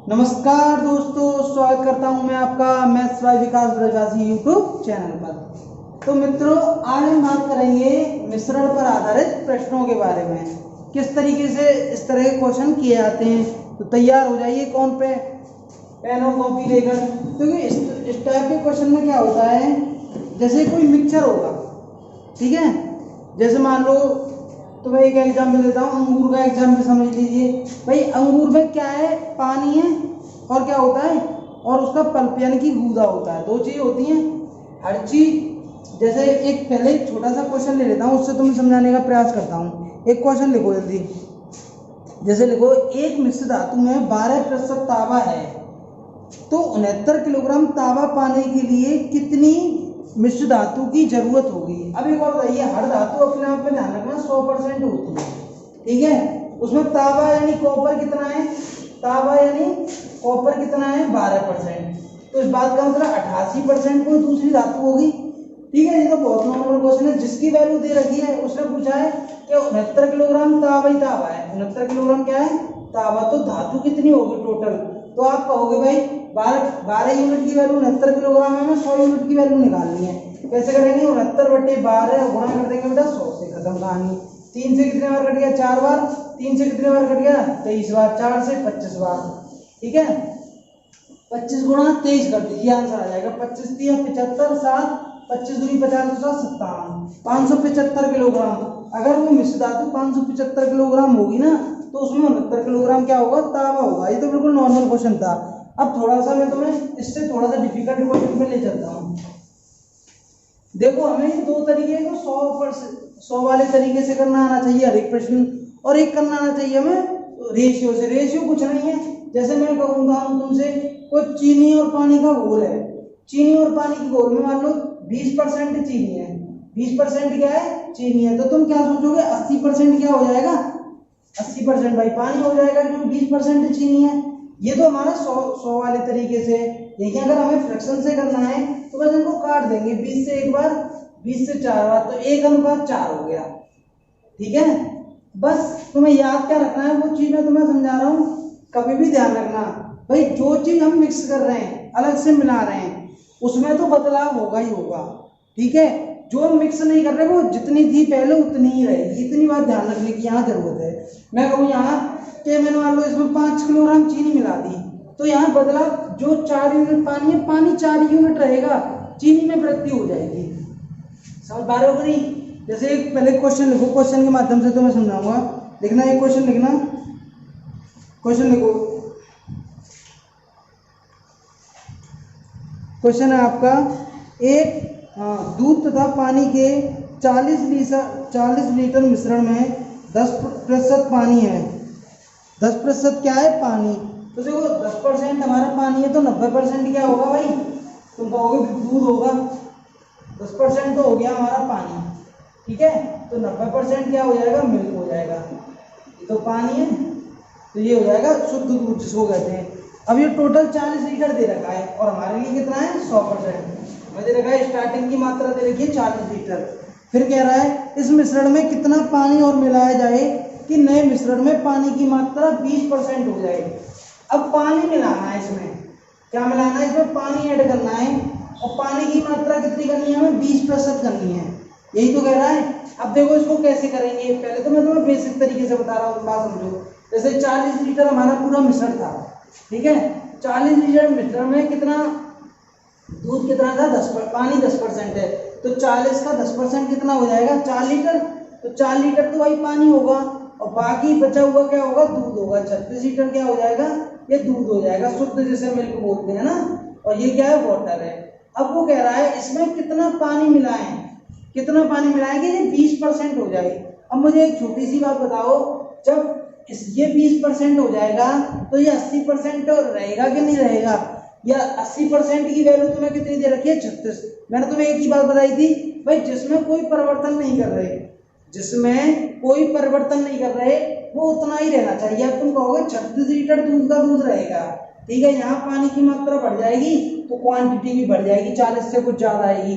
नमस्कार दोस्तों, स्वागत करता हूं मैं आपका maths by Vikas Brajwasi YouTube channel पर। तो मित्रों, आज हम बात करेंगे मिश्रण पर आधारित प्रश्नों के बारे में। किस तरीके से इस तरह के क्वेश्चन किए जाते हैं। तो तैयार हो जाइए कौन पे पेन और कॉपी लेकर, क्योंकि इस टाइप के क्वेश्चन में क्या होता है, जैसे कोई मिक्सचर होगा, ठीक है। जैसे मान लो, तो मैं एक एग्जाम्पल देता हूँ, अंगूर का एग्जाम्पल समझ लीजिए। भाई अंगूर में क्या है, पानी है और क्या होता है, और उसका पल्प यानी कि गूदा होता है। दो चीज होती हैं हर चीज। जैसे एक पहले एक छोटा सा क्वेश्चन ले लेता हूँ, उससे तुम्हें समझाने का प्रयास करता हूँ। एक क्वेश्चन लिखो जल्दी। जैसे लिखो, एक मिश्र धातु में 12% तांबा है, तो 69 किलोग्राम तांबा पाने के लिए कितनी मिश्र धातु की जरूरत होगी। अब एक और बताइए, हर धातु अपने आप में ध्यान रखना 100% होती है, ठीक है। उसमें तांबा यानी कॉपर कितना है, तांबा यानी कॉपर कितना है 12%। तो इस बात का मतलब 88% कोई दूसरी धातु होगी, ठीक है। ये तो बहुत नॉर्मल क्वेश्चन है। जिसकी वैल्यू दे रखी है उसने पूछा है कि 69 किलोग्राम तांबा ही तांबा है। 69 किलोग्राम क्या है, तांबा। तो धातु कितनी होगी टोटल, तो आप कहोगे भाई 12 यूनिट की वैल्यू 69 किलोग्राम है, हमें 100 यूनिट की वैल्यू निकालनी है। कैसे करेंगे, 69/12 गुणा कर देंगे बेटा 100 से, खत्म कहानी। 3 से कितने बार कट गया, 4 बार। 3 से कितने बार कट गया, 23 बार। 4 से 25 बार, ठीक है। 25 गुणा 23 कर दीजिए, आंसर आ जाएगा 25 3 75 7 25 दूनी 50 57 575 किलोग्राम। अगर वो मिश्र धातु 575 किलोग्राम होगी ना, तो उसमें 69 किलोग्राम क्या होगा, तांबा होगा। ये तो बिल्कुल नॉर्मल क्वेश्चन था। अब थोड़ा सा मैं तुम्हें इससे थोड़ा सा डिफिकल्ट क्वेश्चन में ले चलता हूँ। देखो, हमें दो तरीके को 100 वाले तरीके से करना आना चाहिए हर एक प्रश्न, और एक करना आना चाहिए हमें रेशियो से। रेशियो कुछ नहीं है, जैसे मैं कहूंगा तुमसे कोई चीनी और पानी का घोल है। चीनी और पानी के घोल में मान लो 20% चीनी है, 20% क्या है, चीनी है। तो तुम क्या सोचोगे, 80% क्या हो जाएगा, 80% भाई पानी हो जाएगा, क्योंकि 20% चीनी है। ये तो हमारा 100 वाले तरीके से। लेकिन अगर हमें फ्रैक्शन से करना है तो बस इनको काट देंगे, 20 से एक बार, 20 से 4 बार, तो 1:4 हो गया, ठीक है। बस तुम्हें याद क्या रखना है, वो चीज मैं तुम्हें समझा रहा हूँ, कभी भी ध्यान रखना भाई। जो चीज हम मिक्स कर रहे हैं, अलग से मिला रहे हैं, उसमें तो बदलाव होगा ही होगा, ठीक है। जो हम मिक्स नहीं कर रहे वो जितनी थी पहले उतनी ही रहेगी। इतनी बात ध्यान रखने की यहाँ जरूरत है। मैं कहूँ यहाँ कि मैंने मान लो इसमें 5 किलोग्राम चीनी मिला दी, तो यहाँ बदलाव जो 4 यूनिट पानी है, पानी 4 यूनिट रहेगा, चीनी में वृद्धि हो जाएगी। समझ पा रहे हो कि नहीं। जैसे एक पहले क्वेश्चन लिखो, क्वेश्चन के माध्यम से तो मैं समझाऊंगा। लिखना एक क्वेश्चन लिखना, क्वेश्चन लिखो। क्वेश्चन है आपका, एक दूध तथा पानी के 40 लीटर मिश्रण में 10% पानी है। 10% क्या है, पानी। तो देखो 10% हमारा पानी है, तो 90% क्या होगा भाई, तुम कहोगे दूध होगा। 10% तो हो गया हमारा पानी, ठीक है। तो 90% क्या हो जाएगा, मिल्क हो जाएगा। ये तो पानी है, तो ये हो जाएगा शुद्ध दूध जिसको कहते हैं। अब ये टोटल 40 लीटर दे रखा है, और हमारे लिए कितना है, 100%। दे रखा है, स्टार्टिंग की मात्रा दे रखी है 40 लीटर। फिर कह रहा है इस मिश्रण में कितना पानी और मिलाया जाए कि नए मिश्रण में पानी की मात्रा 20% हो जाए। अब पानी मिलाना है, इसमें क्या मिलाना है, इसमें पानी ऐड करना है, और पानी की मात्रा कितनी करनी है, हमें 20% करनी है। यही तो कह रहा है। अब देखो इसको कैसे करेंगे, पहले तो मैं तुम्हें बेसिक तरीके से बता रहा हूँ, बात समझो। जैसे 40 लीटर हमारा पूरा मिश्रण था, ठीक है। 40 लीटर मिश्रण में कितना दूध कितना था, 10, पानी 10% है, तो 40 का 10% कितना हो जाएगा, 4 लीटर। तो 4 लीटर तो भाई पानी होगा, और बाकी बचा हुआ क्या होगा, दूध होगा। 36 लीटर क्या हो जाएगा, ये दूध हो जाएगा, शुद्ध जिसे मिल्क बोलते हैं ना। और ये क्या है, वाटर है। अब वो कह रहा है इसमें कितना पानी मिलाएं, कितना पानी मिलाएंगे ये 20% हो जाए। अब मुझे एक छोटी सी बात बताओ, जब ये 20% हो जाएगा तो ये 80% रहेगा कि नहीं रहेगा, या 80% की वैल्यू तुम्हें कितनी दे रखी है, 36। मैंने तुम्हें एक ही बात बताई थी भाई, जिसमें कोई परिवर्तन नहीं कर रहे, जिसमें कोई परिवर्तन नहीं कर रहे वो उतना ही रहना चाहिए। अब तुम कहोगे 36 लीटर दूध का दूध रहेगा, ठीक है। यहाँ पानी की मात्रा बढ़ जाएगी तो क्वांटिटी भी बढ़ जाएगी, 40 से कुछ ज्यादा आएगी।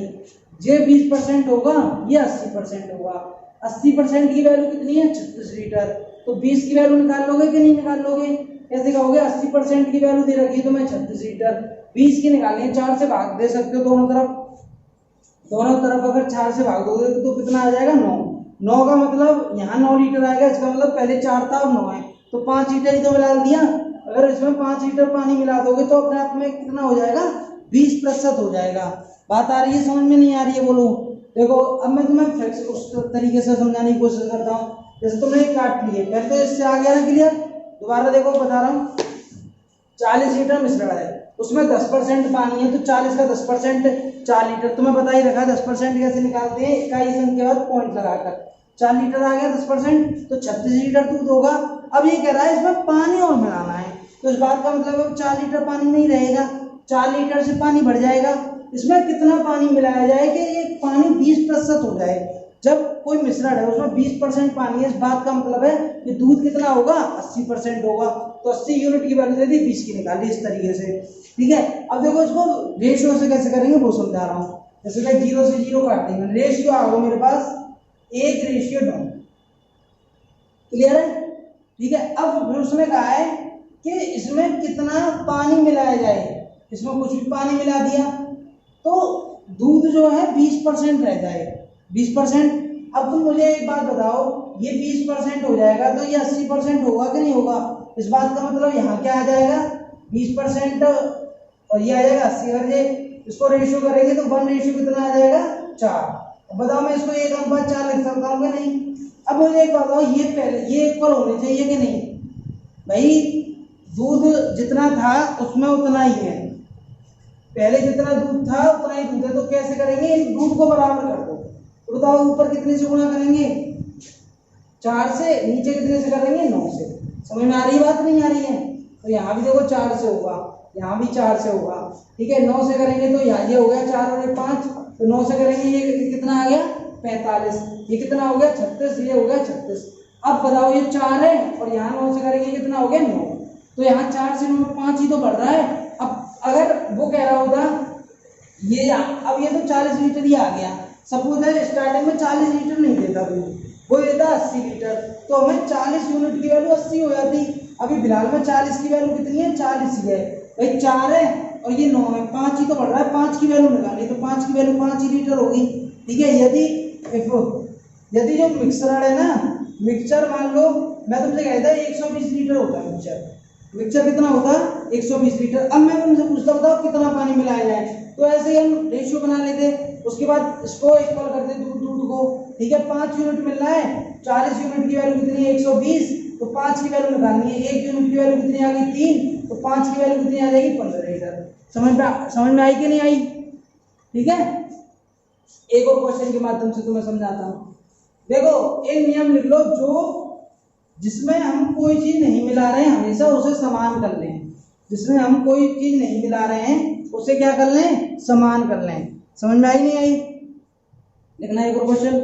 ये 20% होगा, ये 80% होगा। 80% की वैल्यू कितनी है, 36 लीटर। तो 20 की वैल्यू निकाल लोगे कि नहीं निकाल लोगे, कैसे कहोगे? 80% की वैल्यू दे रखी है तो मैं 36 लीटर, 20 की निकालनी है, 4 से भाग दे सकते हो दोनों तरफ। दोनों तरफ अगर 4 से भाग दोगे तो कितना आ जाएगा? 9। 9 का मतलब यहाँ 9 लीटर आएगा, इसका मतलब पहले 4 था अब 9 है, तो 5 लीटर ही तो मिला दिया। अगर इसमें 5 लीटर पानी मिला दोगे तो अपने आप में कितना हो जाएगा? 20% हो जाएगा। बात आ रही है? समझ में नहीं आ रही है? बोलो। देखो अब मैं तुम्हें फ्लेक्स उस तरीके से समझाने की कोशिश करता हूँ। जैसे तुमने काट लिए, पहले तो इससे आ गया ना क्लियर। दोबारा देखो बता रहा हूँ, 40 लीटर मिश्रण है, उसमें 10% पानी है, तो 40 का 10% 4 लीटर। तुम्हें बता ही रखा है 10% कैसे निकालते हैं, इकाई संख्या के बाद पॉइंट लगाकर। 4 लीटर आ गया 10%, तो 36 लीटर दूध होगा। अब ये कह रहा है इसमें पानी और मिलाना है, तो इस बात का मतलब अब 4 लीटर पानी नहीं रहेगा, 4 लीटर से पानी बढ़ जाएगा। इसमें कितना पानी मिलाया जाए कि ये पानी 20% हो जाए। जब कोई मिश्रण है उसमें 20% पानी है, इस बात का मतलब है कि दूध कितना होगा? 80% होगा। तो 80 यूनिट की वैल्यू दे दी, 20 की निकाली, इस तरीके से। ठीक है, अब देखो इसको रेशियो से कैसे करेंगे वो समझा रहा हूँ। जैसे मैं 0 से 0 काट देंगे, रेशियो आ गया मेरे पास 1:9। क्लियर है? ठीक है, अब उसने कहा है कि इसमें कितना पानी मिलाया जाए। इसमें कुछ भी पानी मिला दिया तो दूध जो है 20% रह जाएगा, 20%। अब तुम मुझे एक बात बताओ, ये 20% हो जाएगा तो ये 80% होगा कि नहीं होगा? इस बात का मतलब यहाँ क्या आ जाएगा? 20% और ये आ जाएगा 80। अगर ये इसको रेशियो करेंगे तो 1 रेशियो कितना आ जाएगा? 4। अब बताओ मैं इसको 1:4 लिख सकता हूँ कि नहीं? अब मुझे एक बताओ, ये पहले ये इक्वल होने चाहिए कि नहीं? भाई दूध जितना था उसमें उतना ही है, पहले जितना दूध था उतना ही दूध है, तो कैसे करेंगे? इन दूध को बराबर कर दो। तो बताओ ऊपर कितने से गुणा करेंगे? 4 से। नीचे कितने से करेंगे? 9 से। समझ में आ रही बात नहीं आ रही है? तो यहाँ भी देखो 4 से होगा, यहाँ भी 4 से होगा। ठीक है, 9 से करेंगे तो यहाँ ये हो गया 4 और 5, तो 9 से करेंगे ये कितना आ गया? 45। ये कितना हो गया? 36। ये हो गया 36। अब बताओ ये 4 है और यहाँ 9 से करेंगे कितना हो गया? 9। तो यहाँ 4 से 9 में 5 ही तो बढ़ रहा है। अब अगर वो कह रहा होता ये, अब ये तो 40 लीटर ही आ गया। सपोज है स्टार्टिंग में 40 लीटर नहीं देता दूध, वो देता 80 लीटर, तो हमें 40 यूनिट की वैल्यू 80 हो जाती। अभी फिलहाल में 40 की वैल्यू कितनी है? 40 ही है। भाई 4 है और ये 9 है, 5 ही तो बढ़ रहा है, 5 की वैल्यू निकाली तो 5 की वैल्यू 5 ही लीटर होगी। ठीक है, यदि जो मिक्सर है ना, मिक्सचर मान लो मैं तुमसे कहता है 120 लीटर होता है मिक्सचर कितना होता है? 120 लीटर। अब मैं तुमसे पूछता बताओ कितना पानी मिलाया जाए, तो ऐसे ही हम रेशियो बना लेते, उसके बाद इसको इक्वल करते दूध को। ठीक है, 5 यूनिट मिलना है, 40 यूनिट की वैल्यू कितनी है? 120, तो 5 की वैल्यू निकालनी है। 1 यूनिट की वैल्यू कितनी आ गई? 3, तो 5 की वैल्यू कितनी आ जाएगी? 15 लीटर। समझ में आई कि नहीं आई? ठीक है, एक और क्वेश्चन के माध्यम से तुम्हें समझाता हूं। देखो एक नियम लिख लो, जो जिसमें हम कोई चीज नहीं मिला रहे हैं हमेशा उसे समान कर लें। जिसमें हम कोई चीज नहीं मिला रहे हैं उसे क्या कर लें? समान कर लें। समझ में आई नहीं आई? लिखना एक और क्वेश्चन।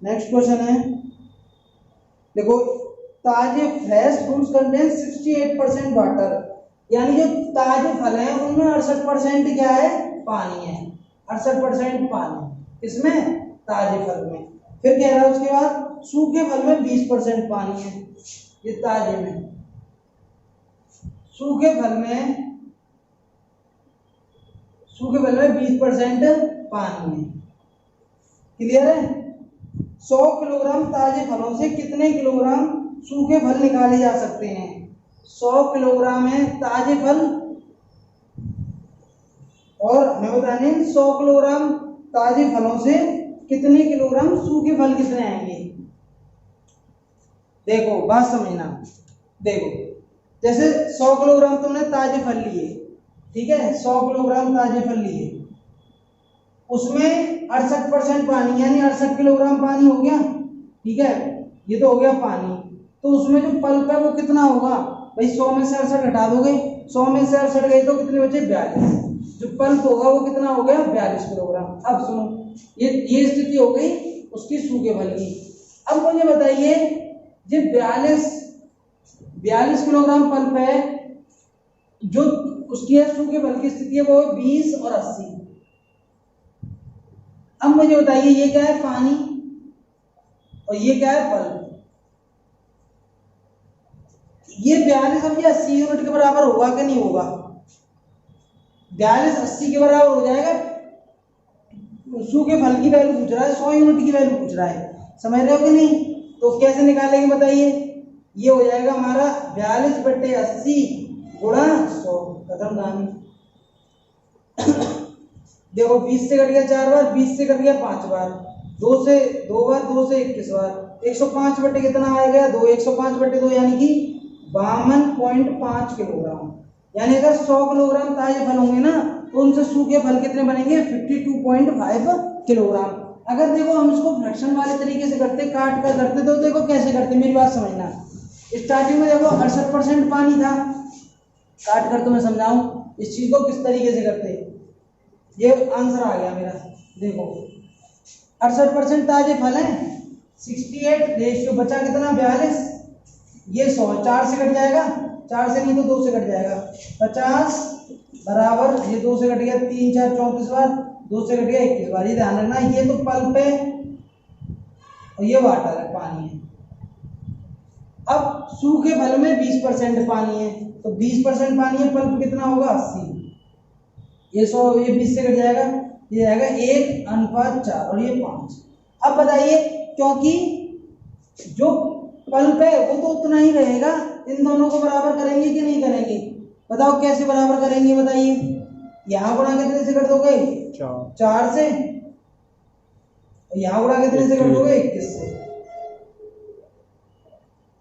नेक्स्ट क्वेश्चन है, देखो ताजे फ्रेश फ्रूट्स कंटेन 68% वाटर, यानी जो ताजे फल हैं उनमें 68% क्या है? पानी है। 68% पानी इसमें ताजे फल में। फिर कह रहा है उसके बाद सूखे फल में 20% पानी है। ये ताजे में, सूखे फल में 20% पानी है। क्लियर है? 100 किलोग्राम ताजे फलों से कितने किलोग्राम सूखे फल निकाले जा सकते हैं? 100 किलोग्राम है ताजे फल, और हमें बताने 100 किलोग्राम ताजे फलों से कितने किलोग्राम सूखे फल कितने आएंगे। देखो बात समझना, देखो जैसे 100 किलोग्राम तुमने ताजे फल लिए, ठीक है, 100 किलोग्राम ताजे फल लिए, उसमें 68% पानी, यानी 68 किलोग्राम पानी हो गया। ठीक है, ये तो हो गया पानी। तो उसमें जो पल्प है वो कितना होगा? भाई 100 में से 68 हटा दोगे, 100 में से 68 गई तो कितने बचे? 42। जो पल्प होगा वो कितना हो गया? 42 किलोग्राम। अब सुनो, ये स्थिति हो गई उसकी सूखे फल की। अब मुझे बताइए, जो 42 किलोग्राम पल्प है, जो उसकी है सूखे फल की स्थिति है वो 20 और 80। अब मुझे बताइए ये क्या है? पानी, और ये क्या है? पल्प। ये 42 अब ये 80 यूनिट के बराबर होगा कि नहीं होगा? 42 80 के बराबर हो जाएगा। सूखे फल की वैल्यू पूछ रहा है, 100 यूनिट की वैल्यू पूछ रहा है, समझ रहे हो कि नहीं? तो कैसे निकालेंगे बताइए? ये हो जाएगा हमारा 42/80 गुणा 100, खत्म कहानी। देखो 20 से कट गया 4 बार, 20 से कट गया 5 बार, 2 से 2 बार, 2 से 21 बार, 105 बटे कितना आएगा? 2, 105/2 यानी कि 52.5 किलोग्राम। यानी अगर 100 किलोग्राम ताजे फल होंगे ना तो उनसे सूखे फल कितने बनेंगे? 52.5 किलोग्राम। अगर देखो हम इसको फ्रैक्शन वाले तरीके से करते, काट कर करते, तो देखो कैसे करते, मेरी बात समझना। स्टार्टिंग में देखो 68% पानी था, काट कर तुम्हें समझाऊं इस चीज को किस तरीके से करते। ये आंसर आ गया मेरा, देखो 68% ताजे फल हैं, 68 रेशियो बचा कितना? 42, ये 100, 4 से कट जाएगा, 4 से नहीं तो 2 से कट जाएगा, 50 बराबर, ये 2 से कट गया, 3 4 34 बार, 2 से कट गया 21 बार। ये ध्यान रखना, ये तो पल्प है और ये वाटर है, पानी है। अब सूखे फल में 20% पानी है, तो 20% पानी है, पल्प कितना होगा? 80। ये 100, ये 20 से कट जाएगा, ये आएगा 1:4 और ये 5। अब बताइए, क्योंकि जो पल्प है वो तो उतना ही रहेगा, इन दोनों को बराबर करेंगे कि नहीं करेंगे? बताओ कैसे बराबर करेंगे, बताइए। यहाँ गुणा कितने से कर दोगे? 4 से। यहाँ गुणा कितने से कर दोगे? 21 से।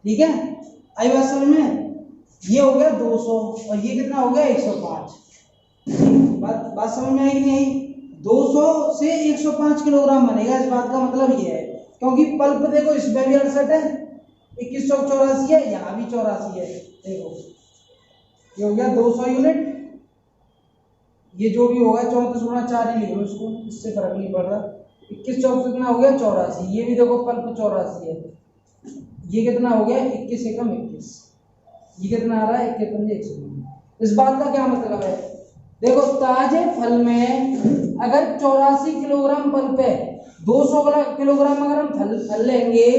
ठीक है, आई बात समझ में? ये हो गया 200 और ये कितना हो गया? 105। बात समझ में आई कि नहीं आई? 200 से 105 किलोग्राम बनेगा, इस बात का मतलब ये है, क्योंकि पल्प देखो इसमें भी 68 है, 21 चौक 84 है, यहाँ भी 84 है। देखो ये हो गया 200 यूनिट, ये जो भी होगा 34 गुणा 4 ही लिख लो इसको, इससे फर्क नहीं पड़ रहा। 21 चौक कितना हो गया? 84। ये भी देखो पल्प 84 है, ये कितना हो गया? 21 एकम 21, ये कितना आ रहा है? 21 पंजे 109। इस बात का क्या मतलब है? देखो ताजे फल में अगर 84 किलोग्राम पल्प है, 200 किलोग्राम अगर हम फल लेंगे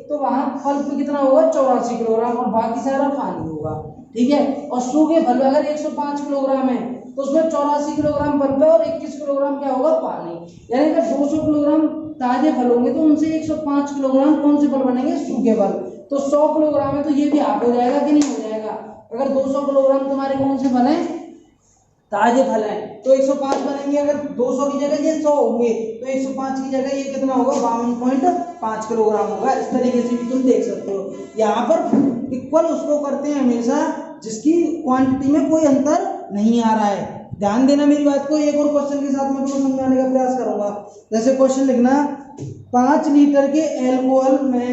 तो वहां पल्प कितना होगा? 84 किलोग्राम और बाकी सारा पानी होगा। ठीक है, और सूखे फल अगर 105 किलोग्राम है तो उसमें 84 किलोग्राम पल्प है और 21 किलोग्राम क्या होगा? पानी। यानी अगर 200 किलोग्राम ताजे फल होंगे तो उनसे 105 किलोग्राम कौन से फल बनेंगे? सूखे फल। तो 100 किलोग्राम है तो ये भी हाफ हो जाएगा कि नहीं हो जाएगा? अगर 200 किलोग्राम तुम्हारे कौन से फल हैं? ताजे फल हैं, तो 105 बनेंगे। अगर 200 की जगह ये 100 होंगे तो 105 की जगह ये कितना होगा? 52.5 किलोग्राम होगा। इस तरीके से भी तुम देख सकते हो। यहाँ पर इक्वल उसको करते हैं हमेशा जिसकी क्वांटिटी में कोई अंतर नहीं आ रहा है। ध्यान देना मेरी बात को। एक और क्वेश्चन के साथ मैं तुम्हें समझाने का प्रयास करूंगा। जैसे क्वेश्चन लिखना, 5 लीटर के एल्कोहल में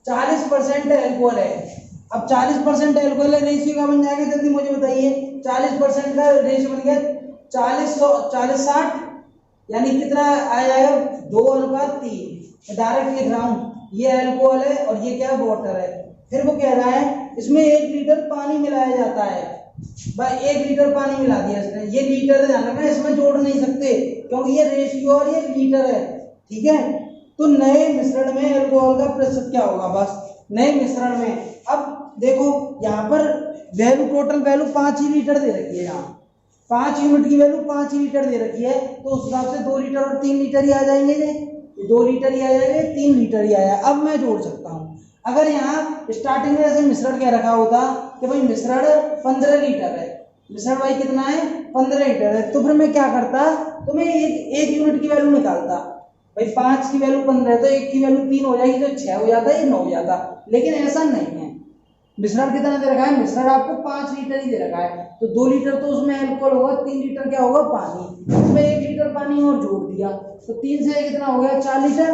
40% एल्कोहल है। अब 40% एल्कोहल है, रेशियो क्या बन जाएगा? जल्दी मुझे बताइए। 40% का रेशियो बन गया 40-60, यानी कितना आ जाएगा? 2:3। डायरेक्ट लिख रहा हूँ, ये एल्कोहल है और ये क्या? वाटर है। फिर वो कह रहा है इसमें 1 लीटर पानी मिलाया जाता है। भाई 1 लीटर पानी मिला दिया इसने, ये लीटर ध्यान रखना, इसमें जोड़ नहीं सकते क्योंकि ये रेशियो और ये लीटर है। ठीक है, तो नए मिश्रण में एल्कोहल का प्रतिशत क्या होगा? बस नए मिश्रण में। अब देखो यहाँ पर वैल्यू, टोटल वैल्यू 5 ही लीटर दे रखी है। यहाँ 5 यूनिट की वैल्यू 5 ही लीटर दे रखी है, तो उस हिसाब से 2 लीटर और 3 लीटर ही आ जाएंगे। 2 लीटर ही आ जाएंगे, 3 लीटर ही आया। अब मैं जोड़ सकता हूँ। अगर यहाँ स्टार्टिंग में ऐसे मिश्रण क्या रखा होता कि भाई मिश्रण 15 लीटर है, मिश्रण भाई कितना है? 15 लीटर है, तो फिर मैं क्या करता? तो मैं एक यूनिट की वैल्यू निकालता। भाई 5 की वैल्यू 15 है तो 1 की वैल्यू 3 हो जाएगी, तो 6 हो जाता है, ये 9 हो जाता। लेकिन ऐसा नहीं है। मिश्रण कितना दे रखा है? मिश्रण आपको 5 लीटर ही दे रखा है, तो 2 लीटर तो उसमें एल्कोहल होगा, 3 लीटर क्या होगा? पानी। उसमें 1 लीटर पानी और जोड़ दिया, तो 3 से कितना हो गया? 4 लीटर।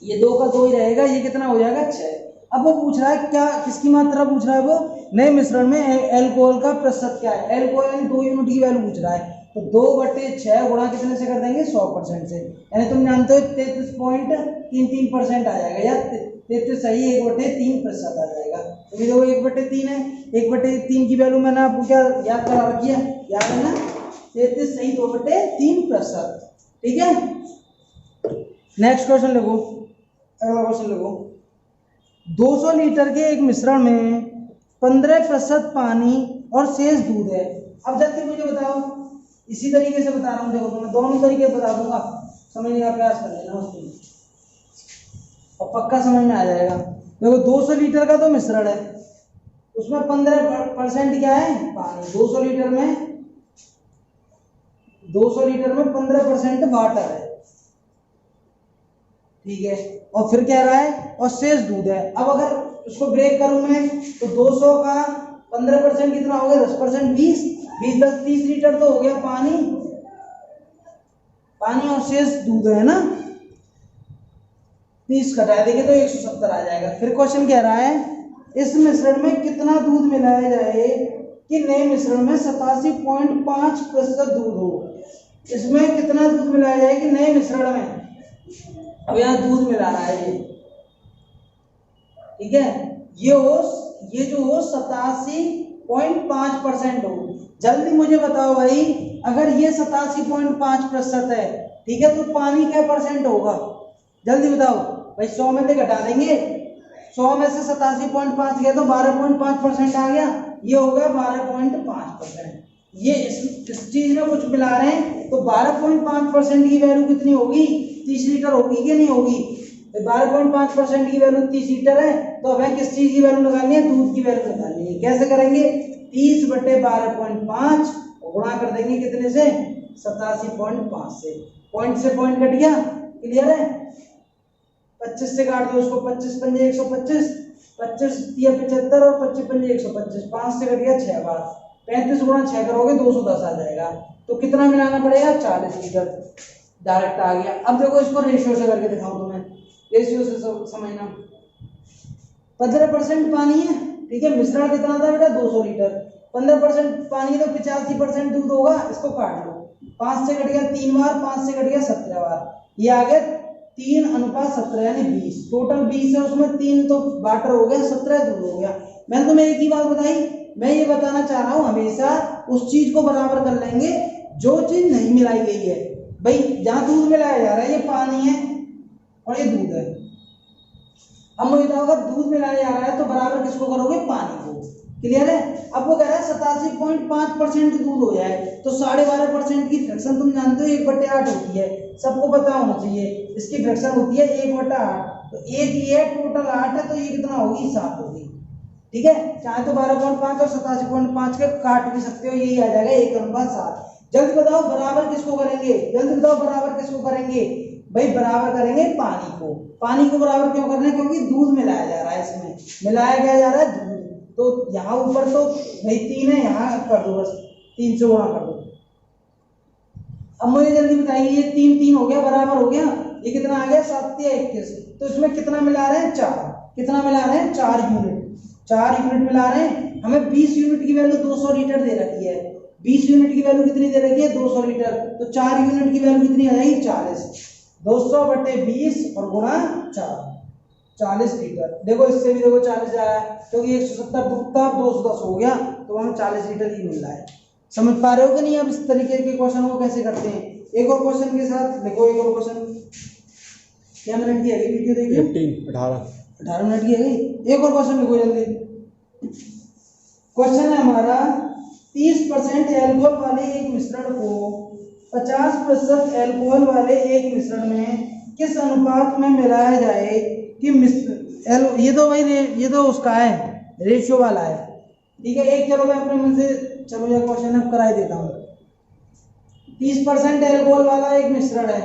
ये 2 का 2 ही रहेगा, ये कितना हो जाएगा? 6। अब वो पूछ रहा है क्या, किसकी मात्रा पूछ रहा है? वो नए मिश्रण में एल्कोहल का प्रतिशत क्या है? एल्कोहल यानी 2 यूनिट की वैल्यू पूछ रहा है, तो 2/6 गुणा कितने से कर देंगे? 100% से। यानी तुम जानते हो 33.33% आ जाएगा, या 33 सही 1/3% आ जाएगा। तो ये देखो 1/3 है, 1/3 की वैल्यू मैंने आपको क्या याद करा रखी है? याद है ना? 33 सही 2/3%। ठीक है, नेक्स्ट क्वेश्चन लिखो, अगला क्वेश्चन लिखो। 200 लीटर के एक मिश्रण में 15% पानी और शेष दूध है। अब जल्दी मुझे बताओ, इसी तरीके से बता रहा हूँ, देखो तो मैं दोनों तरीके बता दूंगा, समझने का प्रयास कर लेना उसको और पक्का समझ में आ जाएगा। देखो 200 लीटर का तो मिश्रण है, उसमें 15% क्या है, पानी। 200 लीटर में 15% वाटर है, ठीक है। और फिर कह रहा है और शेष दूध है। अब अगर उसको ब्रेक करूं मैं तो 200 का 15% कितना हो गया, 10%, 20 10 30 लीटर तो हो गया पानी और शेष दूध है ना, 30 घटा देंगे तो 170 आ जाएगा। फिर क्वेश्चन कह रहा है इस मिश्रण में कितना दूध मिलाया जाए कि नए मिश्रण में 87.5% दूध हो। इसमें कितना दूध मिलाया जाए कि नए मिश्रण में, अब यहाँ दूध मिला रहा है ये, ठीक है, ये जो हो 87.5% हो। जल्दी मुझे बताओ भाई, अगर ये 87.5% है, ठीक है, तो पानी क्या परसेंट होगा, जल्दी बताओ भाई। 100 में से घटा देंगे, 100 में से 87.5 गया तो 12.5% आ गया, ये होगा 12.5%। ये इस चीज में कुछ मिला रहे हैं तो 12.5% की वैल्यू कितनी होगी, 30 लीटर होगी कि नहीं होगी। 12.5% की वैल्यू 30 लीटर है, तो हमें किस चीज की वैल्यू निकालनी है, दूध की वैल्यू निकालनी है। कैसे करेंगे, 30/12.5 गुणा कर देंगे कितने से, 87.5 से। पॉइंट से पॉइंट कट गया, क्लियर है। 25 से काट दो उसको, 25 पंजे 125, 25 या 75 और 25 पंजे 125, 5 से कट गया 6 बार, 35 गुणा 6 करोगे 210 आ जाएगा। तो कितना मिलाना पड़ेगा, 40 लीटर, डायरेक्ट आ गया। अब देखो इसको रेशियो से करके दिखाऊं तुम्हें, रेशियो से समझना। 15% पानी है, ठीक है, मिश्रण कितना था बेटा, 200 लीटर, 15% पानी तो 85% दूध होगा, इसको काट लो, 5 से कट गया 3 बार, 5 से कट गया 17 बार, ये आ गया 3:17 यानी 20, टोटल 20 है, उसमें 3 तो वाटर हो गया, 17 दूध हो गया। मैंने तुम्हें एक ही बात बताई, मैं ये बताना चाह रहा हूं हमेशा उस चीज को बराबर कर लेंगे जो चीज नहीं मिलाई गई है। भाई जहां दूध मिलाया जा रहा है, ये पानी है और ये दूध है। अब मुझे बताओ, अगर दूध मिलाया जा रहा है तो बराबर किसको करोगे, पानी को, क्लियर है। अब वो कह रहा है 87.5% दूध हो जाए तो 12.5% की फ्रैक्शन तुम जानते हो 1/8 होती है, सबको पता होना चाहिए। इसकी फ्रैक्शन होती है 1/8, तो एक ये टोटल 8 है, तो ये कितना होगी, 7 होगी, ठीक है। चाहे तो 12.5 और 87.5 के काट भी सकते हो, यही आ जाएगा 1:7। जल्दी बताओ बराबर किसको करेंगे, जल्दी बताओ बराबर किसको करेंगे, भाई बराबर करेंगे पानी को। पानी को बराबर क्यों करना है, क्योंकि दूध मिलाया जा रहा है, इसमें मिलाया क्या जा रहा है, दूध। तो यहाँ ऊपर तो भाई 3 है, यहाँ कर दो बस, 3 से गुणा कर दो। अब मुझे जल्दी बताइए, ये 3 3 हो गया, बराबर हो गया, ये कितना आ गया, 7 या 21। तो इसमें कितना मिला रहे हैं, 4, कितना मिला रहे हैं, 4 यूनिट, 4 यूनिट मिला रहे हैं। हमें 20 यूनिट की वैल्यू 200 लीटर दे रखी है, 20 यूनिट की वैल्यू कितनी दे रखी है, 200 लीटर, तो 4 यूनिट की वैल्यू कितनी आ जाएगी, 40, 200/20 और गुणा 4, 40 लीटर। देखो इससे भी देखो 40 आया, क्योंकि 170 दूध था, 210 हो गया, तो हमें 40 लीटर ही मिल रहा है। समझ पा रहे हो कि नहीं। अब इस तरीके के क्वेश्चन को कैसे करते हैं, एक और क्वेश्चन के साथ देखो, एक और क्वेश्चन, क्या मिनट की है वीडियो, देखिए 18 मिनट की है। एक और क्वेश्चन लिखो जल्दी। क्वेश्चन है हमारा, 30% एल्कोहल वाले एक मिश्रण को 50% एल्कोहल वाले एक मिश्रण में किस अनुपात में मिलाया जाए कि ये तो भाई ये तो उसका है, रेशियो वाला है, ठीक है। एक चलो मैं अपने मन से, चलो ये क्वेश्चन अब कराई देता हूँ। 30% एल्कोहल वाला एक मिश्रण है,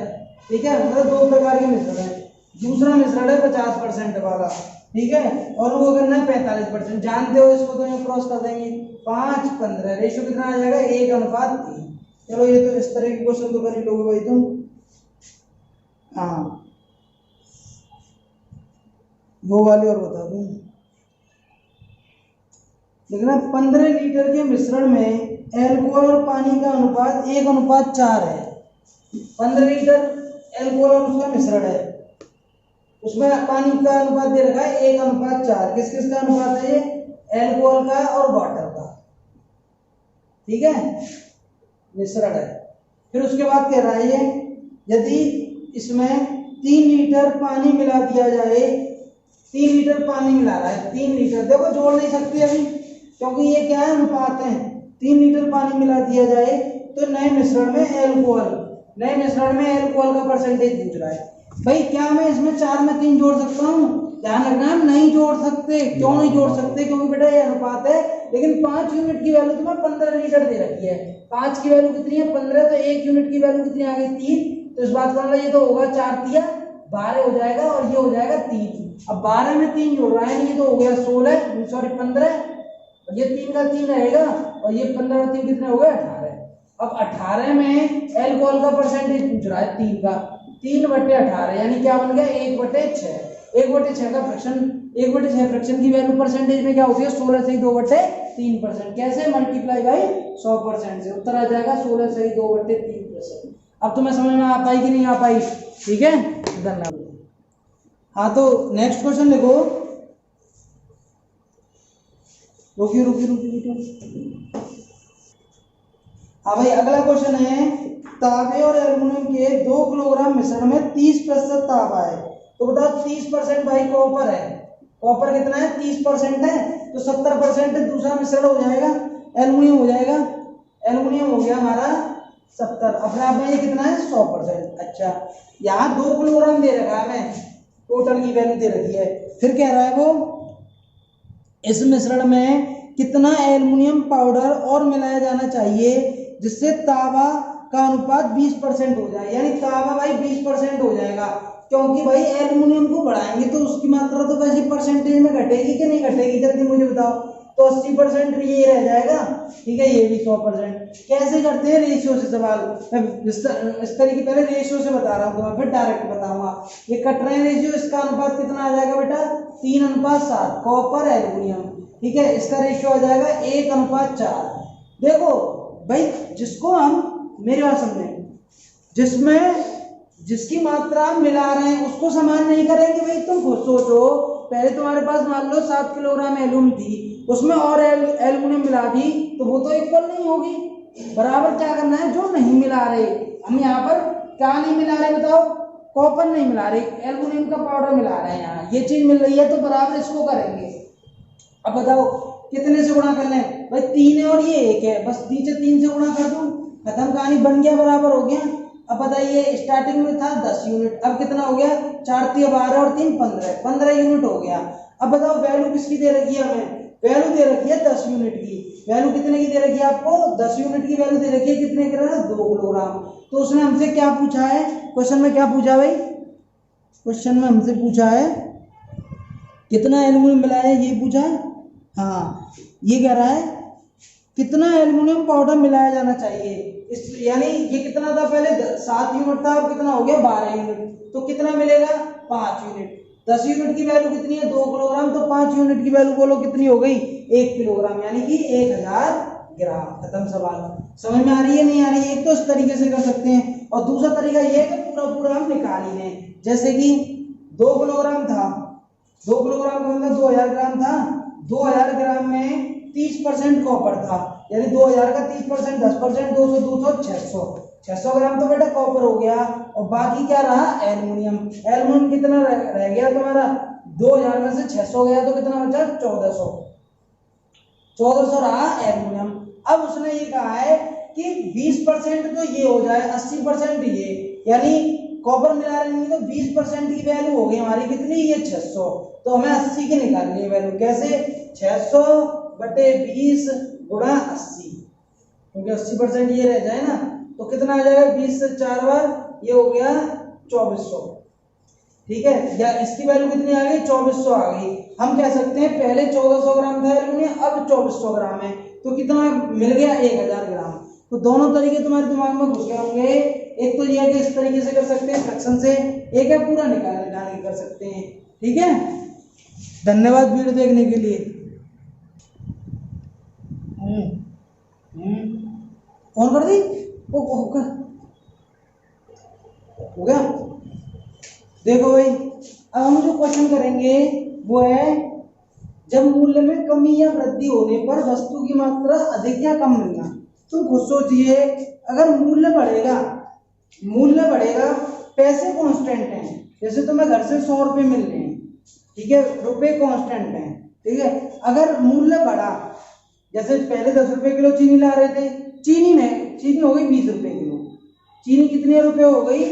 ठीक है, मतलब 2 प्रकार के मिश्रण है। दूसरा मिश्रण है 50% वाला, ठीक है, और वो करना है 45%। जानते हो इसको, तो ये क्रॉस कर देंगे, 5 15, रेशियो कितना आ जाएगा, 1:3। चलो ये तो इस तरह के क्वेश्चन तो कर ही लोगे भाई तुम। हाँ वो वाले और बता दूं, देखना 15 लीटर के मिश्रण में एल्कोहल और पानी का अनुपात 1:4 है। 15 लीटर एल्कोहल और उसका मिश्रण है, उसमें पानी का अनुपात दे रखा है 1:4। किस किस का अनुपात है ये, एल्कोहल का और वाटर का, ठीक है, मिश्रण है। फिर उसके बाद कह रहा है ये, यदि इसमें 3 लीटर पानी मिला दिया जाए, 3 लीटर पानी मिला रहा है, 3 लीटर, देखो जोड़ नहीं सकते अभी क्योंकि ये क्या है, अनुपात है। 3 लीटर पानी मिला दिया जाए तो नए मिश्रण में एल्कोहल, नए मिश्रण में एल्कोहल का परसेंटेज पूछ रहा है। भाई क्या मैं इसमें 4 में 3 जोड़ सकता हूँ? ध्यान रखना नहीं जोड़ सकते। क्यों नहीं जोड़ सकते? क्योंकि बेटा ये अनुपात है, लेकिन 5 यूनिट की वैल्यू तुम्हें 15 लीटर दे रखी है। 5 की वैल्यू कितनी है? 15, तो 1 यूनिट की वैल्यू कितनी आ गई? 3। तो इस बात का मतलब ये तो होगा 4 तिया 12 हो जाएगा और ये हो जाएगा 3। अब 12 में 3 जोड़ रहा है, ये तो हो गया 16, सॉरी 15, और ये 3 का 3 रहेगा और ये 15 और 3 कितने हो गए? 18। अब 18 में एल्कोहल का परसेंटेज पूछ रहा है 3 का, 3/18 यानी क्या बन गया? 1/6। 1/6 का फ्रैक्शन, 1/6 फ्रैक्शन की वैल्यू परसेंटेज में क्या होती है? 16 से 2/3%। कैसे? मल्टीप्लाई बाई 100% से उत्तर आ जाएगा 16 से 2/3%। अब तुम्हें समझ में आ पाई कि नहीं आ पाई? ठीक है, धन्यवाद। हाँ तो नेक्स्ट क्वेश्चन देखो, रुकिए रुकिए रुकिए। हाँ भाई अगला क्वेश्चन है, तांबे और एल्युमिनियम के 2 किलोग्राम मिश्रण में 30% तांबा है, तो बताओ 30% भाई कॉपर है, कॉपर कितना है? 30% है, तो 70% दूसरा मिश्रण हो जाएगा, एल्युमिनियम हो जाएगा। एल्युमिनियम हो गया हमारा 70, अपने आप में ये कितना है? 100%। अच्छा, यहाँ 2 किलोग्राम दे रखा है, हमें टोटल की वैल्यू दे रखी है, फिर कह रहा है वो इस मिश्रण में कितना एल्युमिनियम पाउडर और मिलाया जाना चाहिए जिससे तांबा का अनुपात 20% हो जाए, यानी तांबा भाई 20% हो जाएगा, क्योंकि भाई एल्युमिनियम को बढ़ाएंगे तो उसकी मात्रा तो वैसे परसेंटेज में घटेगी कि नहीं घटेगी? जल्दी मुझे बताओ। तो 80% ये रह जाएगा, ठीक है, ये भी 100%। कैसे करते हैं? रेशियो से सवाल, इस तरीके पहले रेशियो से बता रहा हूँ, तो मैं फिर डायरेक्ट बताऊंगा। ये कट रहे हैं रेशियो, इसका अनुपात कितना आ जाएगा बेटा? 3:7, कॉपर एल्युमिनियम, ठीक है, इसका रेशियो आ जाएगा 1:4। देखो भाई जिसको हम, मेरी बात समझे, जिसमें जिसकी मात्रा हम मिला रहे हैं उसको समान नहीं करेंगे भाई। तुम खुद सोचो, पहले तुम्हारे पास मान लो 7 किलोग्राम एल्यूम थी, उसमें और एल्युमिनियम मिला दी तो वो तो इक्वल नहीं होगी, बराबर क्या करना है? जो नहीं मिला रहे, हम यहाँ पर क्या नहीं मिला रहे बताओ? कॉपर नहीं मिला रहे, एल्युमिनियम का पाउडर मिला रहे हैं, यहाँ ये चीज मिल रही है तो बराबर इसको करेंगे। अब बताओ कितने से गुणा कर लें? भाई 3 है और ये 1 है, बस नीचे 3 से गुणा कर दूं, खत्म कहानी, बन गया, बराबर हो गया। अब बताइए स्टार्टिंग में था 10 यूनिट, अब कितना हो गया? 4 तिया 12 और 3 15 यूनिट हो गया। अब बताओ वैल्यू किसकी दे रखी है हमें? वैल्यू दे रखी है 10 यूनिट की। वैल्यू कितने की दे रखी है आपको? 10 यूनिट की वैल्यू दे रखी है, कितने का? 2 किलोग्राम। तो उसने हमसे क्या पूछा है? क्वेश्चन में क्या पूछा भाई? क्वेश्चन में हमसे पूछा है कितना एल्युमिनियम मिला है, ये पूछा है। हाँ, ये कह रहा है कितना एल्युमिनियम पाउडर मिलाया जाना चाहिए, इस यानी ये कितना था? पहले 7 यूनिट था, अब कितना हो गया? 12 यूनिट। तो कितना मिलेगा? 5 यूनिट। 10 यूनिट की वैल्यू कितनी है? 2 किलोग्राम, तो 5 यूनिट की वैल्यू बोलो कितनी हो गई? 1 किलोग्राम, यानी कि 1000 ग्राम। खत्म सवाल। समझ में आ रही है नहीं आ रही है? एक तो इस तरीके से कर सकते हैं, और दूसरा तरीका ये है कि पूरा पूरा हम निकाल ही लें। जैसे कि 2 किलोग्राम था, 2 किलोग्राम का मतलब 2000 ग्राम था, 2000 ग्राम में 30% कॉपर था, यानी 2000 का 30%, 10%, 200 200 600 ग्राम तो बेटा कॉपर हो गया, और बाकी क्या रहा? एल्युमिनियम। एल्युमिनियम कितना रह गया तुम्हारा? 2000 में से 600 गया तो कितना बचा? 1400 रहा एल्युमिनियम। अब उसने ये कहा है कि 20% तो ये हो जाए, 80% ये, यानी कॉपर मिला रहे हैं तो 20% की वैल्यू हो गई हमारी कितनी? ये 600। तो हमें 80 की निकालनी है वैल्यू। कैसे? 600/20 गुणा 80, क्योंकि 80% ये रह जाए ना, तो कितना आ जाएगा? 20 से 4 बार, ये हो गया 2400, ठीक है। या इसकी वैल्यू कितनी आ गई? 2400 आ गई। हम कह सकते हैं पहले 1400 ग्राम था एल्युमिनियम, अब 2400 ग्राम है, तो कितना मिल गया? 1000 ग्राम। तो दोनों तरीके तुम्हारे दिमाग में घुस गए होंगे। एक तो ये है कि इस तरीके से कर सकते हैं फ्रैक्शन से, एक है पूरा निकाल के कर सकते हैं, ठीक है। धन्यवाद वीडियो देखने के लिए। ऑन कर दी? हो गया। देखो भाई, अब हम जो क्वेश्चन करेंगे वो है, जब मूल्य में कमी या वृद्धि होने पर वस्तु की मात्रा अधिक या कम मिलना। तुम खुद सोचिए, अगर मूल्य बढ़ेगा, पैसे कांस्टेंट हैं, जैसे तुम्हें घर से 100 रुपये मिल रहे हैं, ठीक है, रुपए कांस्टेंट है, ठीक है। अगर मूल्य बढ़ा, जैसे पहले 10 रुपए किलो चीनी ला रहे थे, चीनी हो गई 20 रुपए किलो, चीनी कितने रुपए हो गई,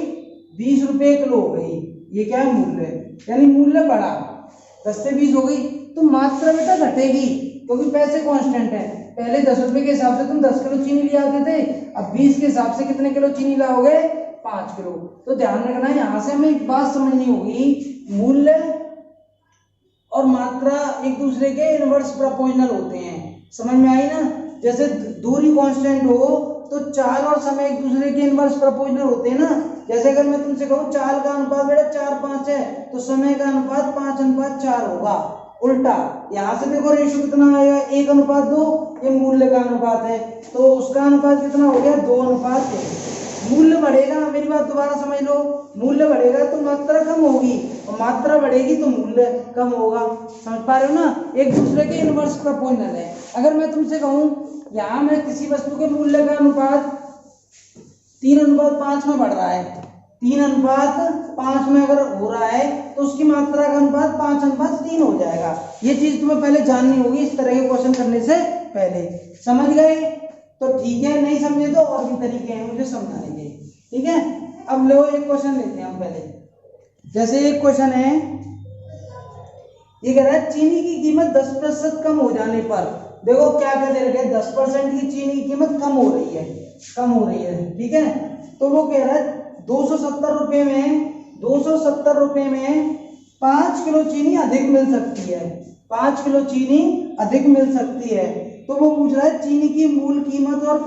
20 रुपए किलो हो गई, ये क्या है, मूल्य, यानी मूल्य बढ़ा, 10 से 20 हो गई, तो मात्रा बेटा घटेगी क्योंकि पैसे कांस्टेंट है। पहले 10 रुपए के हिसाब से तुम 10 किलो चीनी ले आते थे, अब 20 के हिसाब से कितने किलो चीनी लाओगे, 5 किलो। तो ध्यान रखना, यहाँ से हमें एक बात समझनी होगी, मूल्य और मात्रा एक दूसरे के इनवर्स प्रोपोर्शनल होते हैं, समझ में आई ना। जैसे दूरी कांस्टेंट हो तो चाल और समय एक दूसरे के इनवर्स प्रोपोर्शनल होते हैं ना। जैसे अगर मैं तुमसे कहूँ चाल का अनुपात बेटा 4:5 है, तो समय का अनुपात 5:4 होगा। उल्टा यहाँ से देखो रेशियो कितना आएगा, 1:2, ये मूल्य का अनुपात है, तो उसका अनुपात कितना हो गया, 2:1। मूल्य बढ़ेगा, मेरी बात दोबारा समझ लो, मूल्य बढ़ेगा तो मात्रा कम होगी और मात्रा बढ़ेगी तो मूल्य कम होगा, समझ पा रहे हो ना। एक दूसरे के इनवर्स प्रोपोर्शनल है। अगर मैं तुमसे कहूँ यहाँ में किसी वस्तु के मूल्य का अनुपात 3:5 में बढ़ रहा है, 3:5 में अगर हो रहा है तो उसकी मात्रा का अनुपात 5:3 हो जाएगा। ये चीज तुम्हें पहले जाननी होगी इस तरह के क्वेश्चन करने से पहले, समझ गए। तो ठीक है, नहीं समझे तो और भी तरीके हैं मुझे समझाने के, ठीक है। अब लो एक क्वेश्चन लेते हैं हम पहले। जैसे एक क्वेश्चन है, ये कह रहा है चीनी की कीमत 10% कम हो जाने पर, देखो क्या क्या दे रखे हैं, 10% की चीनी की कीमत कम हो रही है, ठीक है। तो वो कह रहा है 270 रुपए में 5 किलो चीनी अधिक मिल सकती है, 5 किलो चीनी अधिक मिल सकती है। तो वो पूछ रहा है चीनी की मूल कीमत और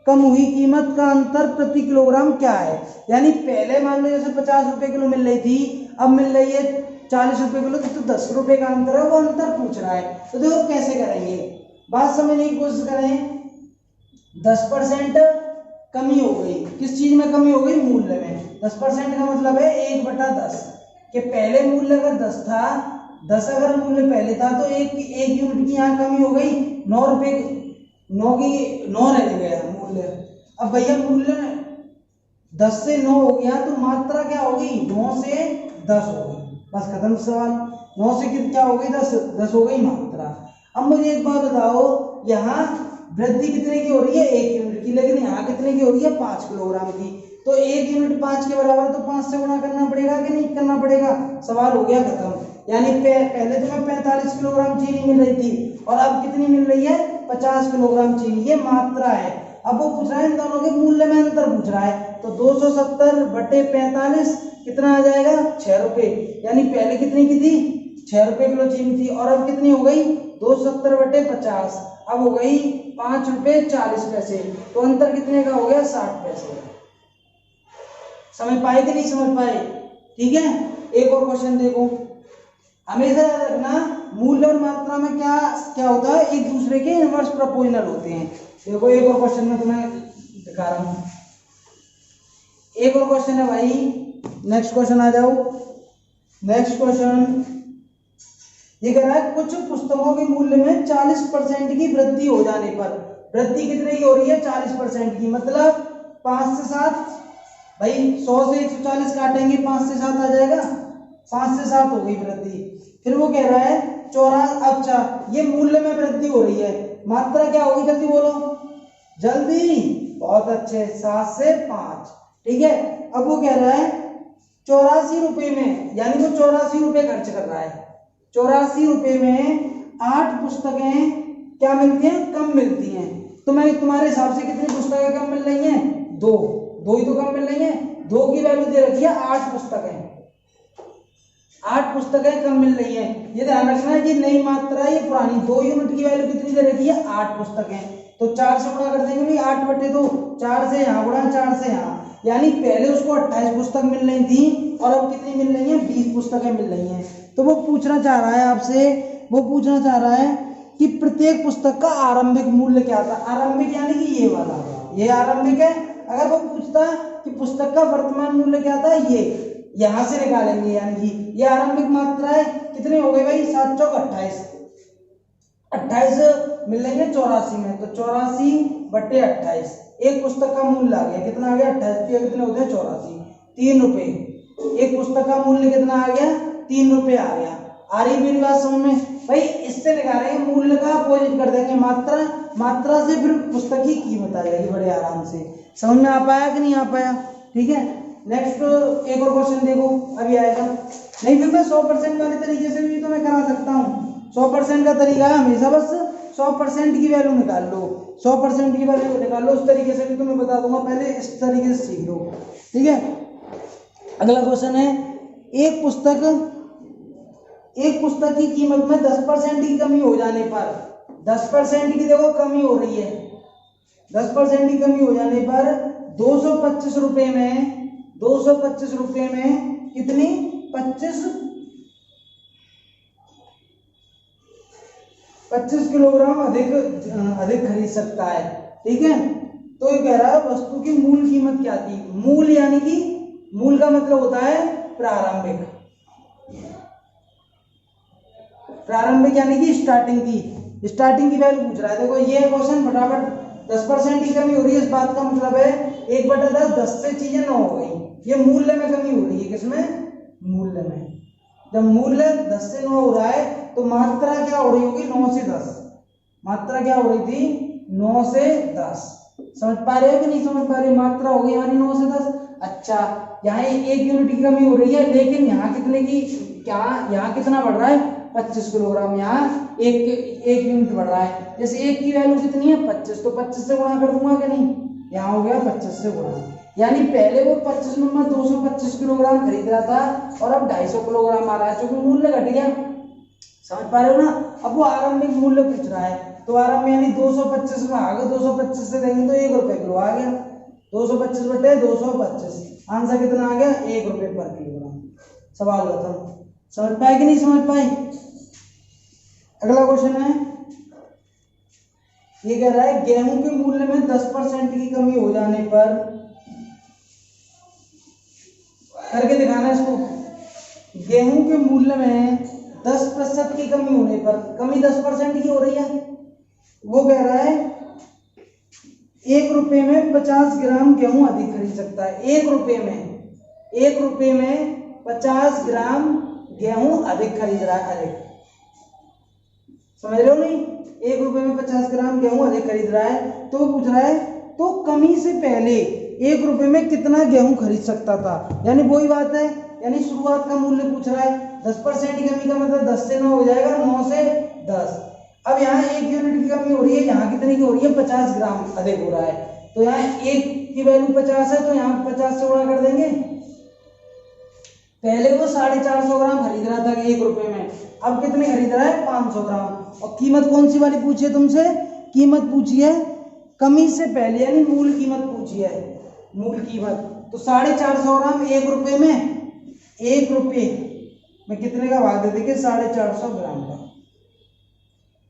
कम हुई कीमत का अंतर प्रति किलोग्राम क्या है। यानी पहले मान लो जैसे 50 रुपए किलो मिल रही थी, अब मिल रही है 40 रुपए किलो, तो 10 रुपए का अंतर है, वो अंतर पूछ रहा है। तो देखो कैसे करेंगे, बात समझने की कोशिश करें। 10% कमी हो गई, किस चीज में कमी हो गई, मूल्य में। 10% का मतलब है 1/10, कि पहले मूल्य अगर 10 था, 10 अगर मूल्य पहले था तो एक यूनिट की यहाँ कमी हो गई, 9 रुपए, 9 रह गया मूल्य। अब भैया मूल्य 10 से 9 हो गया तो मात्रा क्या होगी, 9 से 10 हो गई, बस खत्म सवाल। 9 से क्या हो गई, 10 हो गई मात्रा। अब मुझे एक बात बताओ, यहाँ वृद्धि कितने की हो रही है, 1 यूनिट की, लेकिन यहाँ कितने की हो रही है, 5 किलोग्राम की। तो 1 यूनिट 5 के बराबर, तो 5 से गुणा करना पड़ेगा कि नहीं करना पड़ेगा, सवाल हो गया खत्म। यानी पहले तुम्हें 45 किलोग्राम चीनी मिल रही थी और अब कितनी मिल रही है, 50 किलोग्राम चीनी, ये मात्रा है। अब वो पूछ रहा है इन दोनों के मूल्य में अंतर पूछ रहा है, तो 270/45 कितना आ जाएगा, 6 रुपए। यानी पहले कितनी की थी, 6 रुपए किलो चीनी थी, और अब कितनी हो गई, 270/50, अब हो गई 5.40 रुपए। तो अंतर कितने का हो गया, 60 पैसे। समझ पाए कि नहीं समझ पाए, ठीक है। एक और क्वेश्चन देखो, हमेशा याद रखना मूल्य और मात्रा में क्या क्या होता है, एक दूसरे के इनवर्स प्रोपोर्शनल होते हैं। देखो एक और क्वेश्चन में तुम्हें दिखा रहा हूं, एक और क्वेश्चन है भाई, नेक्स्ट क्वेश्चन आ जाओ। नेक्स्ट क्वेश्चन ये कह रहा है कुछ पुस्तकों के मूल्य में 40% की वृद्धि हो जाने पर, वृद्धि कितने की हो रही है, 40% की, मतलब 5 से 7, भाई 100 से 140 काटेंगे, 5 से 7 आ जाएगा, 5 से 7 हो गई वृद्धि। फिर वो कह रहा है 84, अच्छा ये मूल्य में वृद्धि हो रही है, मात्रा क्या होगी, जल्दी बोलो, जल्दी, बहुत अच्छे, 7 से 5, ठीक है। अब वो कह रहा है 84 रुपए में, यानी वो 84 रुपए खर्च कर रहा है, 84 रुपए में 8 पुस्तकें क्या मिलती हैं, कम मिलती हैं। तो मैं तुम्हारे हिसाब से कितनी पुस्तकें कम मिल रही हैं, 2 ही तो कम मिल रही हैं। 2 की वैल्यू दे रखी है 8 पुस्तकें, 8 पुस्तकें कम मिल रही हैं। ये ध्यान रखना है, ये नई मात्रा है, ये पुरानी। 2 यूनिट की वैल्यू कितनी दे रखी है, 8 पुस्तकें। तो 4 से गुणा कर देंगे भाई, 8/2, 4 से यहाँ गुणा, 4 से यहाँ, यानी पहले उसको 28 पुस्तक मिल रही थी और अब कितनी मिल रही है, 20 पुस्तकें मिल रही हैं। तो वो पूछना चाह रहा है आपसे, वो पूछना चाह रहा है कि प्रत्येक पुस्तक का आरंभिक मूल्य क्या था। आरंभिक यानी कि ये वाला, ये आरंभिक है। अगर वो पूछता कि पुस्तक का वर्तमान मूल्य क्या था, ये यहां से निकालेंगे, यानी कि ये आरंभिक मात्रा है। कितने हो गए भाई, 7 चौक 28, 28 मिल रही है 84 में, तो 84/28 एक पुस्तक का मूल्य आ गया, कितना आ गया, 28, कितने होते हैं 84, 3 रुपए। एक पुस्तक का मूल्य कितना आ गया, 3 रुपए आ गया। आ रही मेरी बात समझ में? भाई इससे निकालेंगे मूल्य का अपोजिट कर देंगे मात्रा, मात्रा से फिर पुस्तक की कीमत आ जाएगी बड़े आराम से। समझ में आ पाया कि नहीं आ पाया? ठीक है, नेक्स्ट एक और क्वेश्चन देखो अभी आएगा। नहीं फिर मैं 100% वाले तरीके से भी तो मैं करा सकता हूँ। 100% का तरीका है हमेशा बस 100% की वैल्यू निकाल लो, 100% की वैल्यू निकाल लो, उस तरीके से भी तो मैं बता दूंगा, पहले इस तरीके से सीख लो। ठीक है, अगला क्वेश्चन है, एक पुस्तक की कीमत में 10% की कमी हो जाने पर, 10% की देखो कमी हो रही है, 10% की कमी हो जाने पर 225 रुपए में, 225 रुपए में कितनी 25 किलोग्राम अधिक खरीद सकता है। ठीक है, तो ये कह रहा है वस्तु की मूल कीमत क्या थी। मूल यानी कि मूल का मतलब होता है प्रारंभिक, प्रारंभिक यानी कि स्टार्टिंग की वैल्यू पूछ रहा है। देखो ये क्वेश्चन फटाफट 10% की कमी हो रही है, इस बात का मतलब है 1/10, 10 से चीजें 9 हो गई। ये मूल्य में कमी हो रही है, किसमें? मूल्य में। जब मूल्य 10 से 9 हो रहा है तो मात्रा क्या हो रही होगी? 9 से 10। मात्रा क्या हो रही थी? 9 से 10। समझ पा रहे हो कि नहीं समझ पा रहे हो? मात्रा होगी हमारी 9 से 10। अच्छा, यहाँ 1 यूनिट की कमी हो रही है, लेकिन यहाँ कितने की, क्या यहाँ कितना बढ़ रहा है? 25 किलोग्राम। यहाँ एक यूनिट बढ़ रहा है। जैसे एक की वैल्यू कितनी है? 25, तो 25 से गुणा कर दूंगा कि नहीं? यहाँ हो गया 25 से गुणा, यानी पहले वो 25 में मैं 225 किलोग्राम खरीद रहा था और अब 250 किलोग्राम आ रहा है, क्योंकि मूल्य घट गया। समझ पा रहे हो ना? अब वो आरंभिक मूल्य पूछ रहा है, तो आरंभ यानी 225 में आ गया, 225 से देंगे तो 1 रुपए किलो आ गया। 225 बटे 225, आंसर कितना आ गया? 1 रुपए पर किलोग्राम। सवाल खत्म। समझ पाए कि नहीं समझ पाए? अगला क्वेश्चन है, ये कह रहा है गेहूं के मूल्य में 10% की कमी हो जाने पर, करके दिखाना इसको। गेहूं के मूल्य में 10% की कमी होने पर, कमी 10% की हो रही है, वो कह रहा है 1 रुपए में 50 ग्राम गेहूं अधिक खरीद सकता है। 1 रुपए में 50 ग्राम गेहूं अधिक खरीद रहा है। अधिक, समझ रहे हो नहीं? 1 रुपए में 50 ग्राम गेहूं अधिक खरीद रहा है, तो पूछ रहा है तो कमी से पहले 1 रुपए में कितना गेहूं खरीद सकता था। यानी वही बात है, यानी शुरुआत का मूल्य पूछ रहा है। 10% की कमी का मतलब 10 से 9 हो जाएगा, 9 से 10। अब यहाँ 1 यूनिट की कमी हो रही है, यहाँ कितने की हो रही है? 50 ग्राम अधिक हो रहा है। तो यहाँ 1 की वैल्यू 50 है, तो यहाँ 50 से गुणा कर देंगे। पहले वो 450 ग्राम खरीद रहा था 1 रुपए में, अब कितने खरीद रहा है? 500 ग्राम। और कीमत कौन सी वाली पूछी है तुमसे? कीमत पूछी है कमी से पहले, यानी मूल कीमत पूछी है, मूल कीमत। तो 450 ग्राम 1 रुपए में, 1 रुपए में कितने का भाग दे देंगे? 450 ग्राम का।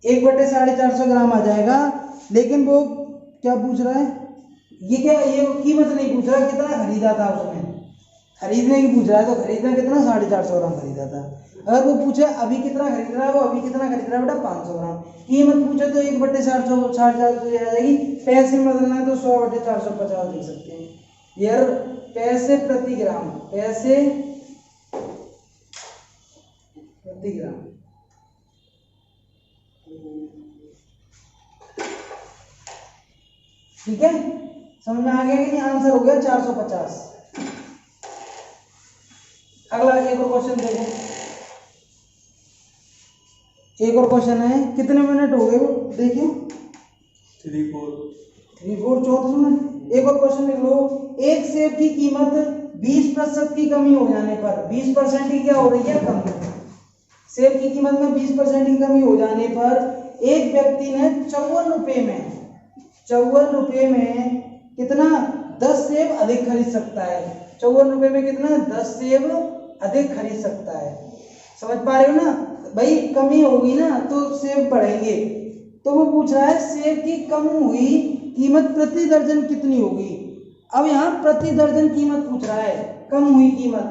1/450 ग्राम आ जाएगा। लेकिन वो क्या पूछ रहा है? ये क्या, ये कीमत नहीं पूछ रहा कितना खरीदा था उसने, खरीदने की पूछ रहा है। तो खरीदना कितना? 450 ग्राम खरीदा था। अगर वो पूछे अभी कितना खरीद रहा है, वो अभी कितना खरीद रहा है बेटा? 500 ग्राम। कीमत पूछे तो 1/400 450 आ जाएगी। पैसे में बदलना है तो 100/450 लिख सकते हैं। यार पैसे प्रति ग्राम, पैसे प्रति ग्राम। ठीक है, समझ में आ गया कि नहीं? आंसर हो गया 450। अगला एक और क्वेश्चन देखो, एक और क्वेश्चन है। कितने मिनट हो गए वो देखिए? 34 मिनट। एक और क्वेश्चन लिख लो। एक सेब की कीमत 20% की कमी हो जाने पर, 20% की क्या हो रही है? कमी। सेब की कीमत में 20% की कमी हो जाने पर एक व्यक्ति ने 54 रुपए में कितना? 10 सेब अधिक खरीद सकता है। 54 रुपए में कितना? 10 सेब अधिक खरीद सकता है। समझ पा रहे हो ना? भाई कमी होगी ना तो सेब बढ़ेंगे। तो वो पूछ रहा है सेब की कम हुई कीमत प्रति दर्जन कितनी होगी। अब यहाँ प्रति दर्जन कीमत पूछ रहा है, कम हुई कीमत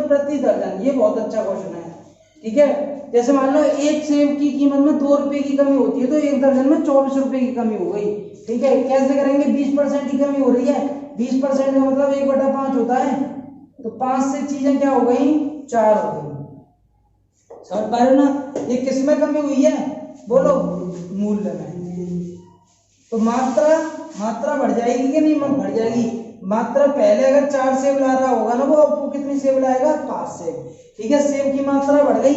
प्रति दर्जन। ये बहुत अच्छा क्वेश्चन है। ठीक है, जैसे मान लो एक सेब की कीमत में 2 रुपए की कमी होती है, तो एक दर्जन में 24 रुपए की कमी हो गई। ठीक है, कैसे करेंगे? 20% की कमी हो रही है, 20% का मतलब 1/5 होता है, तो 5 से चीजें क्या हो गई? 4 हो गई। समझ पा रहे हो ना? ये किस में कमी हुई है? बोलो, मूल्य में। तो मात्रा बढ़ जाएगी कि नहीं? बढ़ जाएगी। मात्रा पहले अगर 4 सेब ला रहा होगा ना, वो कितनी सेब लाएगा? 5 सेब। ठीक है, सेब की मात्रा बढ़ गई।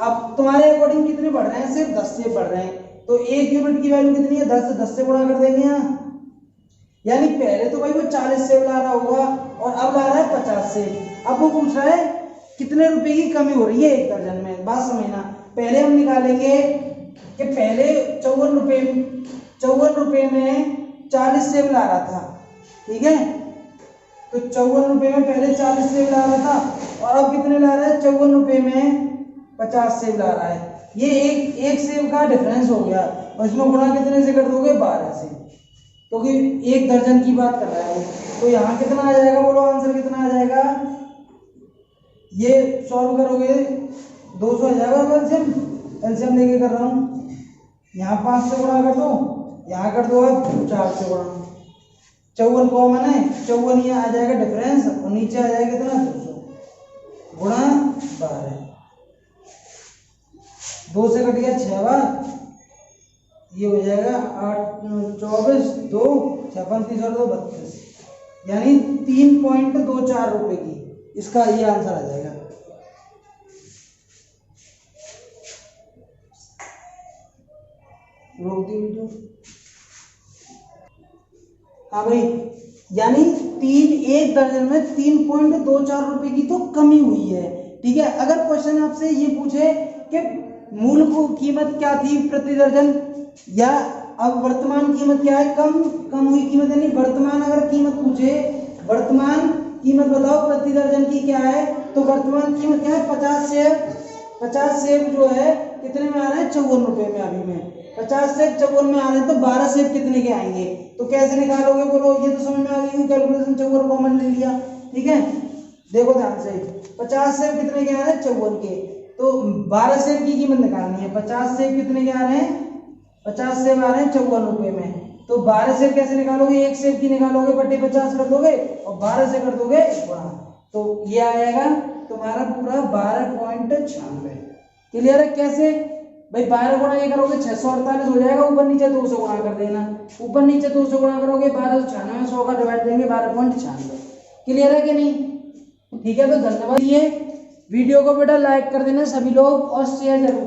अब तुम्हारे अकॉर्डिंग कितने बढ़ रहे हैं? सेब 10 सेब बढ़ रहे हैं। तो 1 यूनिट की वैल्यू कितनी है? 10 से गुणा कर देंगे यहाँ। यानी पहले तो भाई वो 40 सेब ला रहा होगा और अब ला रहा है 50 सेब। अब वो पूछ रहा है कितने रुपए की कमी हो रही है 1 दर्जन में। बात समझना, पहले हम निकालेंगे कि पहले 54 रुपए में 40 सेब ला रहा था। ठीक है, तो 54 रुपए में पहले 40 सेब ला रहा था और अब कितने ला रहा है? 54 रुपए में 50 सेब ला रहा है। ये एक सेब का डिफरेंस हो गया और इसमें गुणा कितने से कर दोगे? 12 से, क्योंकि 1 दर्जन की बात कर रहा है। तो यहाँ कितना आ जाएगा? बोलो आंसर कितना आ जाएगा? ये सॉल्व करोगे 200 आ जाएगा। एलसीएम लेके कर रहा हूँ। यहाँ 5 से गुणा कर दो, यहाँ कर दो अब 4 से गुणा। 54 कॉमन है, 54 ये आ जाएगा डिफरेंस और नीचे आ जाएगा कितना? 200 गुणा 12। 2 से कट गया 6 बार, ये हो जाएगा 8 24 2 6 35 और 2 32, यानी 3.24 रुपए की इसका ये आंसर आ जाएगा। रोक दी वीडियो। हाँ भाई, यानी 1 दर्जन में 3.24 रुपए की तो कमी हुई है। ठीक है, अगर क्वेश्चन आपसे ये पूछे कि मूल को कीमत क्या थी प्रति दर्जन, या अब वर्तमान कीमत क्या है? कम हुई कीमत, यानी वर्तमान अगर कीमत पूछे, वर्तमान कीमत बताओ प्रति दर्जन की क्या है, तो वर्तमान कीमत क्या है? 50 सेब। 50 सेब जो है कितने में आ रहे हैं? 54 रुपए में। अभी में 50 सेब 54 में आ रहे हैं, तो 12 सेब कितने के आएंगे? तो कैसे निकालोगे? बोलो, ये तो समझ में आ गई कैलकुलेशन। 54 कॉमन ले लिया। ठीक है, देखो ध्यान से, 50 सेब कितने के आ रहे हैं? 54 के। तो 12 सेब की कीमत निकालनी है। 50 सेब कितने के आ रहे हैं? 50 सेब आ रहे हैं 54 रुपए में। तो 12 सेब कैसे निकालोगे? 1 सेब की निकालोगे, बटे 50 कर दोगे और 12 से कर दोगे गुणा, तो ये आएगा तुम्हारा पूरा 12.96। क्लियर है? कैसे भाई? 12 गुणा ये करोगे 648 हो जाएगा, ऊपर नीचे 200 गुणा कर देना। ऊपर नीचे 200 गुणा करोगे 1296, 100 का डिवाइड देंगे 12.96। क्लियर है कि नहीं? ठीक है, तो धन्यवाद। ये वीडियो को बेटा लाइक कर देना सभी लोग और शेयर जरूर।